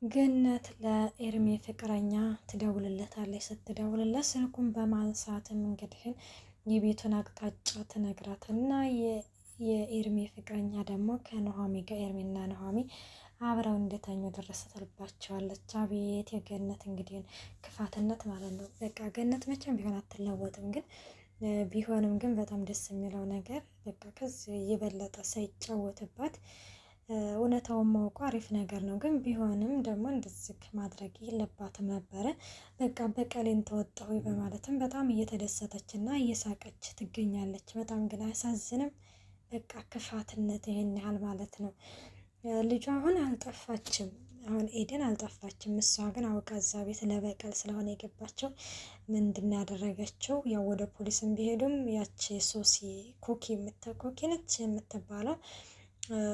ገነት ለኤርሚ ፍቅረኛ ትደውልለታለች። ስትደውልለት ስልኩን በማንሳትም እንግዲህ የቤቱን አቅጣጫ ትነግራትና የኤርሚ ፍቅረኛ ደግሞ ከኑሃሚ ጋር ኤርሚና ኑሃሚ አብረው እንደተኙ ድረስ ትልባቸዋለች። አቤት የገነት እንግዲህ ክፋትነት ማለት ነው። በቃ ገነት መቼም ቢሆን አትለወጥም። ግን ቢሆንም ግን በጣም ደስ የሚለው ነገር በቃ ከዚህ የበለጠ ሳይጫወትባት እውነታውን ማውቁ አሪፍ ነገር ነው። ግን ቢሆንም ደግሞ እንደዚህ ማድረግ የለባትም ነበረ። በቃ በቀሌን ተወጣሁ በማለትም በጣም እየተደሰተችና እየሳቀች ትገኛለች። በጣም ግን አያሳዝንም? በቃ ክፋትነት ይሄን ያህል ማለት ነው። ልጇ አሁን አልጠፋችም። አሁን ኤደን አልጠፋችም። እሷ ግን አውቃ እዛ ቤት ለበቀል ስለሆነ የገባቸው ምንድን ያደረገችው ያው ወደ ፖሊስም ቢሄዱም ያቺ ሶሲ ኮኪ ነች የምትባለው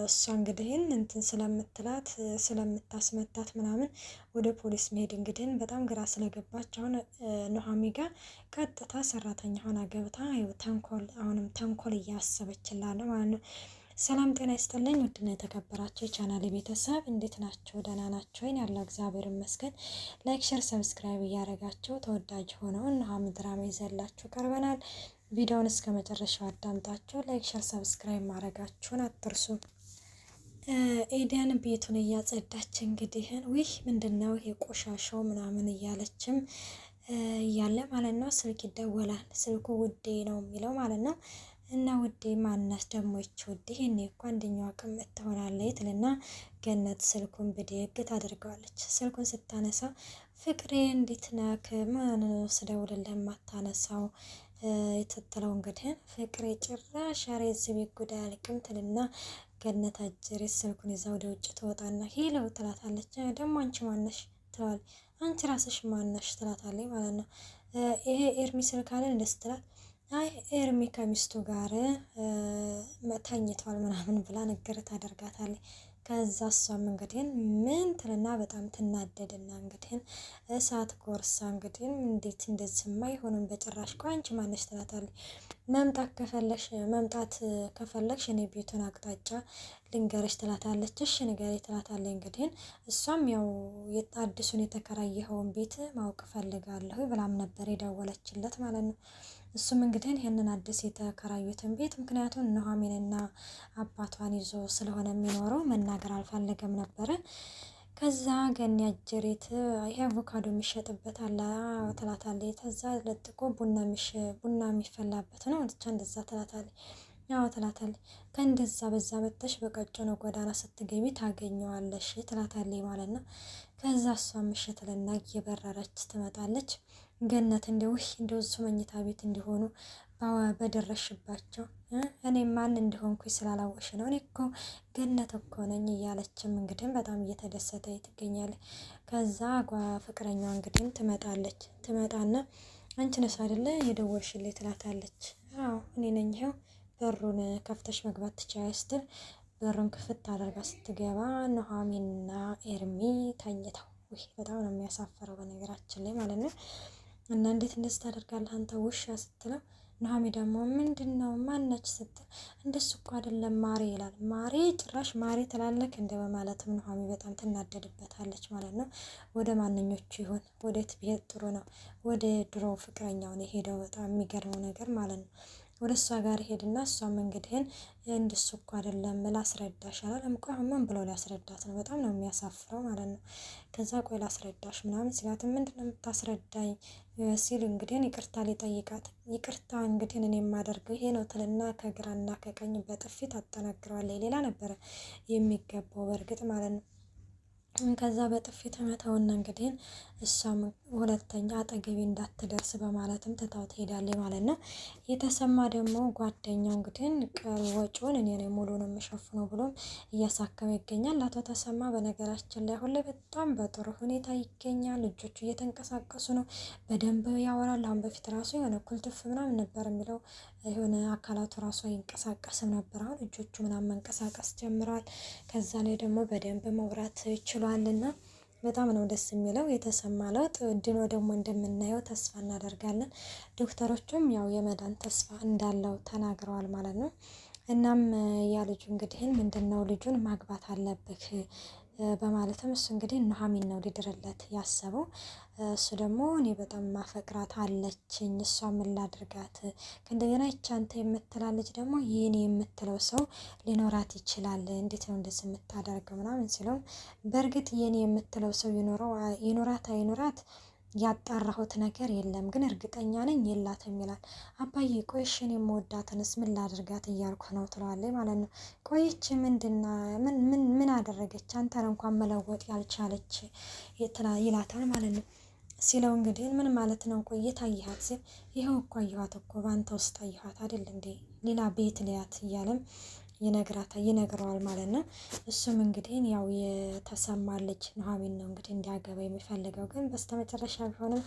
እሷ እንግዲህ እንትን ስለምትላት ስለምታስመታት ምናምን ወደ ፖሊስ መሄድ እንግዲህ በጣም ግራ ስለገባች አሁን ኑሃሚ ጋር ቀጥታ ሰራተኛ ሆና ገብታ ተንኮል አሁንም ተንኮል እያሰበችላለ ማለት ነው። ሰላም ጤና ይስጥልኝ ውድና የተከበራችሁ የቻናሌ ቤተሰብ እንዴት ናችሁ? ደህና ናችሁ ወይ? ያለው እግዚአብሔር ይመስገን። ላይክ ሼር ሰብስክራይብ እያደረጋችሁ ተወዳጅ ሆነው ኑሃሚ ድራማ ይዘላችሁ ቀርበናል። ቪዲዮውን እስከ መጨረሻው አዳምጣችሁ ላይክ ሼር ሰብስክራይብ ማድረጋችሁን አትርሱ። ኤደን ቤቱን እያጸዳች እንግዲህ ውይ ምንድነው ይሄ ቆሻሻው ምናምን እያለችም እያለ ማለት ነው ስልክ ይደወላል። ስልኩ ውዴ ነው የሚለው ማለት ነው። እና ውዴ ማናት ደግሞ ይች ውዴ? እኔ እኮ አንደኛው አቅም ትሆናለች ትልና ገነት ስልኩን ብድግ ታደርገዋለች። ስልኩን ስታነሳ ፍቅሬ እንዴት ነክ? ማን ስደውልልህ ማታነሳው የትትለው እንግዲህ ፍቅሬ ጭራሽ ኧረ የዚህ ቤት ጉዳይ አልቅም ትልና ገነት አጀሬት ስልኩን ይዛ ወደ ውጭ ትወጣና ሄሎ ትላታለች። ደግሞ አንቺ ማነሽ ትላል። አንቺ ራስሽ ማነሽ ትላታለች ማለት ነው። ይሄ ኤርሚ ስልክ አለ እንደስ ትላት። አይ ኤርሚ ከሚስቱ ጋር ተኝቷል ምናምን ብላ ነገር ታደርጋታለች። ከዛ እሷም እንግዲህ ምን ትልና በጣም ትናደድና እንግዲህ እሳት ጎርሳ እንግዲህ እንዴት እንደዚህማ አይሆንም በጭራሽ ቆይ አንቺ ማነሽ ትላታለች። መምጣት ከፈለግሽ እኔ ቤቱን አቅጣጫ ልንገርሽ ትላታለች። እሺ ንገሪ ትላታለች። እንግዲህ እሷም ያው አዲሱን የተከራየኸውን ቤት ማወቅ ፈልጋለሁ ብላም ነበር የደወለችለት ማለት ነው። እሱም እንግዲህ ይሄንን አዲስ የተከራዩትን ቤት ምክንያቱም ኑሃሚንና አባቷን ይዞ ስለሆነ የሚኖረው መናገር አልፈለገም ነበረ። ከዛ ገኒ አጀሬት ይሄ አቮካዶ የሚሸጥበት አለ ትላታለች። ከዛ ለጥቆ ቡና የሚፈላበት ነው ብቻ እንደዛ ትላታለች። ያው ትላታለች። ከእንደዛ በዛ መጥተሽ በቀጭኑ ጎዳና ስትገቢ ታገኘዋለሽ ትላታለች ማለት ነው። ከዛ እሷ ምሽትልና እየበረረች ትመጣለች። ገነት እንደው እሱ መኝታ ቤት እንዲሆኑ በደረሽባቸው እኔ ማን እንደሆንኩኝ ስላላወቅሽ ነው። እኔ እኮ ገነት እኮ ነኝ እያለችም እንግዲህ በጣም እየተደሰተ ትገኛለች። ከዛ ፍቅረኛዋ እንግዲህ ትመጣና አንቺ ነሽ አይደለ የደወልሽልኝ ትላታለች። አዎ እኔ ነኝ ይኸው በሩን ከፍተሽ መግባት ትችያለሽ ስትል በሩን ክፍት አድርጋ ስትገባ ኑሃሚንና ኤርሚ ተኝተው በጣም ነው የሚያሳፍረው በነገራችን ላይ ማለት ነው። እና እንዴት እንደዚህ ታደርጋለህ አንተ ውሻ ስትለው ኑሃሚ ደግሞ ምንድነው ማነች ስትል እንደሱ እኮ አይደለም ማሬ ይላል። ማሬ ጭራሽ ማሬ ትላለክ እንደ በማለትም ኑሃሚ በጣም ትናደድበታለች ማለት ነው። ወደ ማንኞቹ ይሆን ወዴት ቢሄድ ጥሩ ነው? ወደ ድሮ ፍቅረኛው ነው የሄደው። በጣም የሚገርመው ነገር ማለት ነው ወደ እሷ ጋር ሄድና እሷም እንግዲህ እንደሱ እኮ አይደለም ላስረዳሽ አላለም። ቆይ ምን ብሎ ሊያስረዳት ነው? በጣም ነው የሚያሳፍረው ማለት ነው። ከዛ ቆይ ላስረዳሽ ምናምን ሲላት ምንድነው የምታስረዳኝ ሲል እንግዲህ ይቅርታ ሊጠይቃት ይቅርታ እንግዲህ እኔ የማደርገው ይሄ ነው ትልና ከግራና ከቀኝ በጥፊት አጠናግረዋለች። ሌላ ነበረ የሚገባው በእርግጥ ማለት ነው። ከዛ በጥፊ ተመታውና እንግዲህ እሷም ሁለተኛ አጠገቤ እንዳትደርስ በማለትም ትታው ትሄዳለች ማለት ነው። የተሰማ ደግሞ ጓደኛው እንግዲህ ቀሪ ወጪውን እኔ ነኝ ሙሉውን የምሸፍነው ብሎም እያሳከመ ይገኛል። አቶ ተሰማ በነገራችን ላይ አሁን ላይ በጣም በጥሩ ሁኔታ ይገኛል። ልጆቹ እየተንቀሳቀሱ ነው፣ በደንብ ያወራል። አሁን በፊት ራሱ የሆነ ኩልትፍ ምናምን ነበር የሚለው የሆነ አካላቱ ራሱ አይንቀሳቀስም ነበር። አሁን ልጆቹ ምናምን መንቀሳቀስ ጀምረዋል። ከዛ ላይ ደግሞ በደንብ መውራት ችሏልና በጣም ነው ደስ የሚለው። የተሰማ ለውጥ ድኖ ደግሞ እንደምናየው ተስፋ እናደርጋለን። ዶክተሮቹም ያው የመዳን ተስፋ እንዳለው ተናግረዋል ማለት ነው። እናም ያ ልጁ እንግዲህ ምንድነው ልጁን ማግባት አለብህ በማለትም እሱ እንግዲህ ኑሐሚን ነው ሊድርለት ያሰበው። እሱ ደግሞ እኔ በጣም ማፈቅራት አለችኝ፣ እሷ ምን ላድርጋት? ከእንደገና ይቻ አንተ የምትላለች ደግሞ ይህን የምትለው ሰው ሊኖራት ይችላል፣ እንዴት ነው እንደዚህ የምታደርገው ምናምን ሲለው፣ በእርግጥ ይህን የምትለው ሰው ይኖራት አይኖራት ያጣራሁት ነገር የለም፣ ግን እርግጠኛ ነኝ የላትም ይላል። አባዬ ቆይሽን የምወዳትንስ ምን ላድርጋት እያልኩ ነው ትለዋለች ማለት ነው። ቆይች ምንድና ምን አደረገች አንተን እንኳን መለወጥ ያልቻለች ይላታል ማለት ነው። ሲለው እንግዲህ ምን ማለት ነው ቆየት አየሃት ሲል፣ ይኸው እኮ አየኋት እኮ በአንተ ውስጥ አየኋት አይደል እንዴ ሌላ ቤት ልያት እያለም ይነግረዋል ማለት ነው። እሱም እንግዲህ ያው የተሰማ ልጅ ኑሐሚን ነው እንግዲህ እንዲያገባ የሚፈልገው፣ ግን በስተመጨረሻ ቢሆንም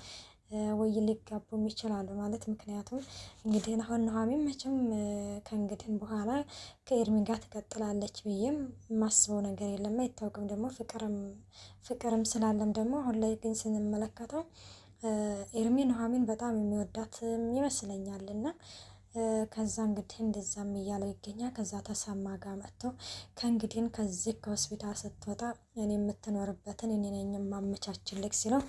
ወይ ሊጋቡም ይችላሉ ማለት ምክንያቱም እንግዲህ አሁን ኑሐሚን መቼም ከእንግዲህ በኋላ ከኤርሚ ጋር ትቀጥላለች ብዬም የማስበው ነገር የለም። አይታወቅም ደግሞ ፍቅርም ስላለም ደግሞ አሁን ላይ ግን ስንመለከተው ኤርሚ ኑሐሚን በጣም የሚወዳት ይመስለኛል እና ከዛ እንግዲህ እንደዛም እያለው ይገኛል። ከዛ ተሰማ ጋር መጥቶ ከእንግዲህ ከዚህ ከሆስፒታል ስትወጣ እኔ የምትኖርበትን እኔ ነኝ የማመቻችልክ ሲለው፣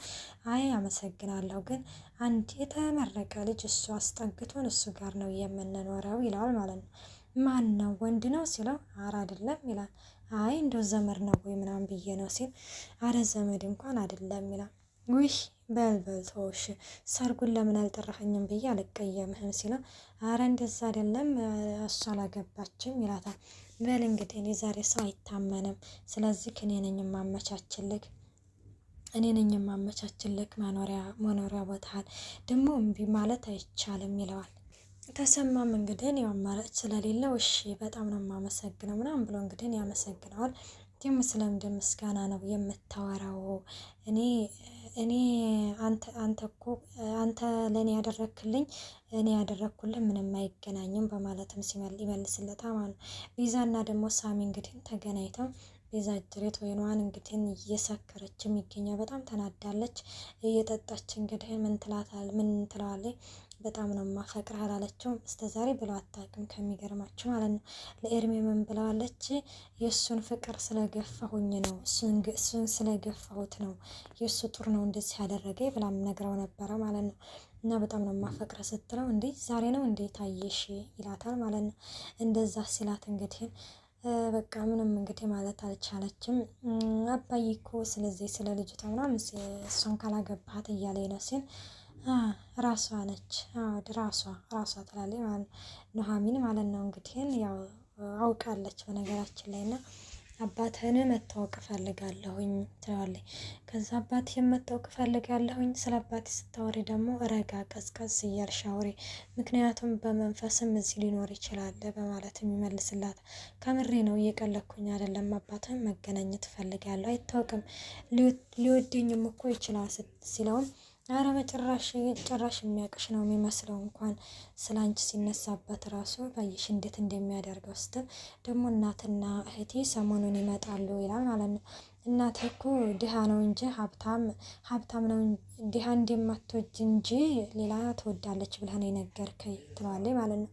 አይ አመሰግናለሁ፣ ግን አንድ የተመረቀ ልጅ እሱ አስጠግቶን እሱ ጋር ነው የምንኖረው ይለዋል ማለት ነው። ማን ነው ወንድ ነው ሲለው፣ አረ አይደለም ይላል። አይ እንደው ዘመድ ነው ወይ ምናምን ብዬ ነው ሲል፣ አረ ዘመድ እንኳን አይደለም ይላል። ውይ በልበል ተወሽ፣ ሰርጉን ለምን አልጠራኸኝም ብዬ አልቀየምህም ሲለው፣ አረ እንደዛ አይደለም እሷ አላገባችም ይላታል። በል እንግዲህ እኔ ዛሬ ሰው አይታመንም፣ ስለዚህ እኔ ነኝ የማመቻችልክ መኖሪያ ቦታል ደግሞ እምቢ ማለት አይቻልም ይለዋል። ተሰማም እንግዲህ ያው አማራጭ ስለሌለው እሺ በጣም ነው የማመሰግነው ምናምን ብሎ እንግዲህ ያመሰግነዋል። ደግሞ ስለምንድን ምስጋና ነው የምታወራው? እኔ አንተ እኮ አንተ ለእኔ ያደረክልኝ እኔ ያደረኩልህ ምንም አይገናኝም በማለትም ይመልስለታል ማለት ነው። ቤዛና ደግሞ ሳሚ እንግዲህ ተገናኝተው ቤዛ ጅሬት ወይኗን እንግዲህ እየሰከረችም ይገኛል። በጣም ተናዳለች። እየጠጣች እንግዲህ ምን ትለዋለች? በጣም ነው ማፈቅርህ አላለችውም እስከ ዛሬ ብለው አታውቅም ከሚገርማችሁ ማለት ነው። ለኤርሚ ምን ብለዋለች? የእሱን ፍቅር ስለገፋሁኝ ነው እሱን ስለገፋሁት ነው የእሱ ጡር ነው እንደዚህ ያደረገኝ ብላም ነግረው ነበረ ማለት ነው። እና በጣም ነው ማፈቅረ ስትለው፣ እንዴ ዛሬ ነው እንዴ ታየሽ ይላታል ማለት ነው። እንደዛ ሲላት እንግዲህ በቃ ምንም እንግዲህ ማለት አልቻለችም። አባዬ እኮ ስለዚህ ስለ ልጅቷ ምናምን እሷን ካላገባሃት እያለኝ ነው ሲል፣ ራሷ ነች ራሷ ትላለች ማለት ነው ኑሐሚን ማለት ነው። እንግዲህ ያው አውቃለች በነገራችን ላይ እና አባትህን መታወቅ እፈልጋለሁኝ ትለዋለች። ከዛ አባትህን መታወቅ እፈልጋለሁኝ፣ ስለ አባትህ ስታወሪ ደግሞ ረጋ ቀዝቀዝ እያልሽ አውሪ፣ ምክንያቱም በመንፈስም እዚህ ሊኖር ይችላል በማለት የሚመልስላት። ከምሬ ነው እየቀለኩኝ አይደለም፣ አባትህን መገናኘት እፈልጋለሁ፣ አይታወቅም ሊወደኝም እኮ ይችላል ሲለውም፣ አረ በጭራሽ የሚያውቅሽ ነው የሚመስለው እንኳን ስለ አንቺ ሲነሳበት ራሱ ባየሽ እንዴት እንደሚያደርገው ስትል፣ ደግሞ እናትና እህቴ ሰሞኑን ይመጣሉ ይላል ማለት ነው። እናቴ እኮ ድሃ ነው እንጂ ሀብታም ነው ድሃ እንደማትወጅ እንጂ ሌላ ትወዳለች ብለህ ነው የነገርከኝ ትለዋለች ማለት ነው።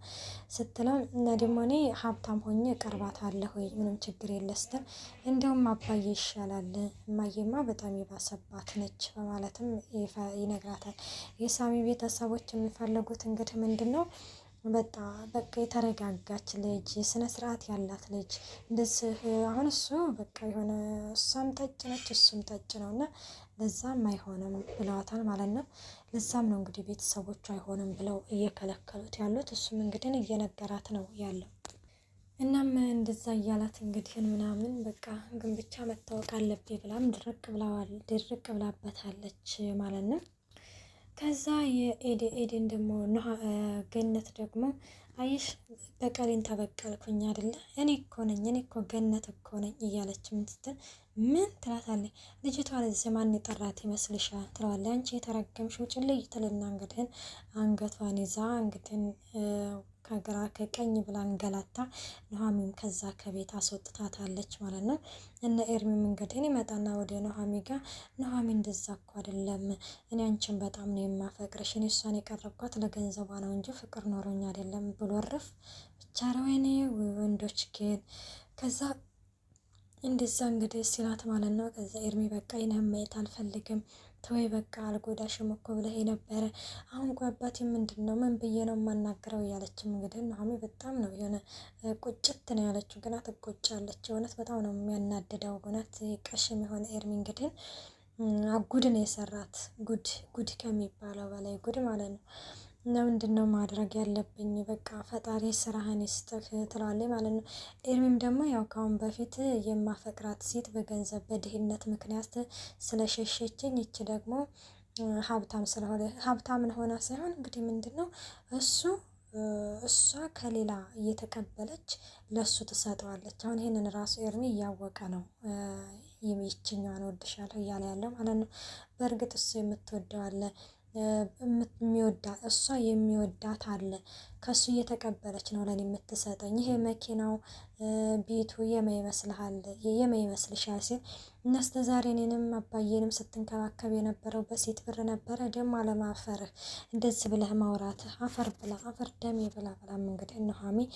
ስትለው እና ደግሞ እኔ ሀብታም ሆኜ እቀርባታለሁ ምንም ችግር የለ ስትል፣ እንደውም አባዬ ይሻላል እማዬማ በጣም የባሰባት ነች በማለትም ይነግራታል። የሳሚ ቤተሰቦች የሚፈልጉት እንግዲህ ምንድን ነው በቃ የተረጋጋች ልጅ ስነ ስርዓት ያላት ልጅ እንደዚህ። አሁን እሱ በቃ የሆነ እሷም ጠጭ ነች እሱም ጠጭ ነው እና ለዛም አይሆንም ብለዋታል ማለት ነው። ለዛም ነው እንግዲህ ቤተሰቦቹ አይሆንም ብለው እየከለከሉት ያሉት። እሱም እንግዲህ እየነገራት ነው ያለው። እናም እንደዛ እያላት እንግዲህ ምናምን በቃ ግን ብቻ መታወቅ አለብኝ ብላም ድርቅ ብላበታለች ማለት ነው። ከዛ የኤደን ደግሞ ገነት ደግሞ አይሽ በቀሌን ተበቀልኩኝ አይደለ እኔ እኮ ገነት እኮ ነኝ እያለች ምን ስትል ምን ትላታለች ልጅቷ። ለዚህ ማን የጠራት ይመስልሻል ትለዋለች። አንቺ የተረገምሽው ጭልይ ትልና እንግዲህ አንገቷን ይዛ እንግዲህ ከግራ ከቀኝ ብላ አንገላታ ኑሐሚን ከዛ ከቤት አስወጥታታለች ማለት ነው። እነ ኤርሚም እንግዲህ ይመጣና ወደ ኑሐሚን ጋር ኑሐሚን እንደዛ እኮ አይደለም እኔ አንቺን በጣም ነው የማፈቅርሽ፣ እኔ እሷን የቀረብኳት ለገንዘቧ ነው እንጂ ፍቅር ኖሮኝ አይደለም ብሎ ረፍ ብቻ ወይኔ ወንዶች ግን ከዛ እንደዛ እንግዲህ ሲላት ማለት ነው። ከዛ ኤርሚ በቃ ይህን ማየት አልፈልግም ተወይ በቃ አልጎዳሽም እኮ ብለህ የነበረ አሁን ቆይ አባቴ ምንድን ነው ምን ብዬ ነው የማናግረው እያለችም እንግዲህ ኑሃሚን በጣም ነው የሆነ ቁጭት ነው ያለችው። ግና ትቆጫለች። እውነት በጣም ነው የሚያናድደው። እውነት ቀሽም የሆነ ኤርሚ እንግዲህ ጉድን የሰራት ጉድ ከሚባለው በላይ ጉድ ማለት ነው። እና ምንድን ነው ማድረግ ያለብኝ? በቃ ፈጣሪ ስራህን ይስጥህ ትላለች ማለት ነው። ኤርሚም ደግሞ ያው ካሁን በፊት የማፈቅራት ሴት በገንዘብ በድህነት ምክንያት ስለሸሸችኝ ይች ደግሞ ሀብታም ስለሆነ ሀብታምን ሆና ሳይሆን እንግዲህ ምንድን ነው እሷ ከሌላ እየተቀበለች ለሱ ትሰጠዋለች። አሁን ይሄንን ራሱ ኤርሚ እያወቀ ነው ይችኛዋን ወድሻለሁ እያለ ያለው ማለት ነው። በእርግጥ እሱ የምትወደው አለ እሷ የሚወዳት አለ ከሱ እየተቀበለች ነው ለኔ የምትሰጠኝ። ይሄ መኪናው ቤቱ የማይመስልሃል የማይመስልሻል ሲል እነስተ ዛሬ እኔንም አባዬንም ስትንከባከብ የነበረው በሴት ብር ነበረ። ደግሞ አለማፈርህ እንደዚህ ብለህ ማውራትህ አፈር ብላ አፈር ደሜ ብላ ብላም እንግዲህ ኑሃሚን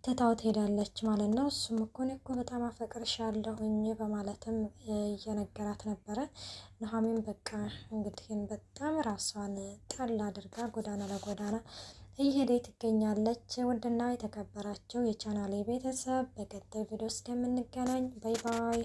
ትታው ትሄዳለች ማለት ነው። እሱም እኮ እኔ እኮ በጣም አፈቅርሻለሁኝ በማለትም እየነገራት ነበረ። ኑሃሚን በቃ እንግዲህ በጣም ራሷን ጣል አድርጋ ጎዳና ለጎዳና እየሄደች ትገኛለች። ውድና የተከበራቸው የቻናሌ ቤተሰብ በቀጣይ ቪዲዮ እስከምንገናኝ ባይ ባይ።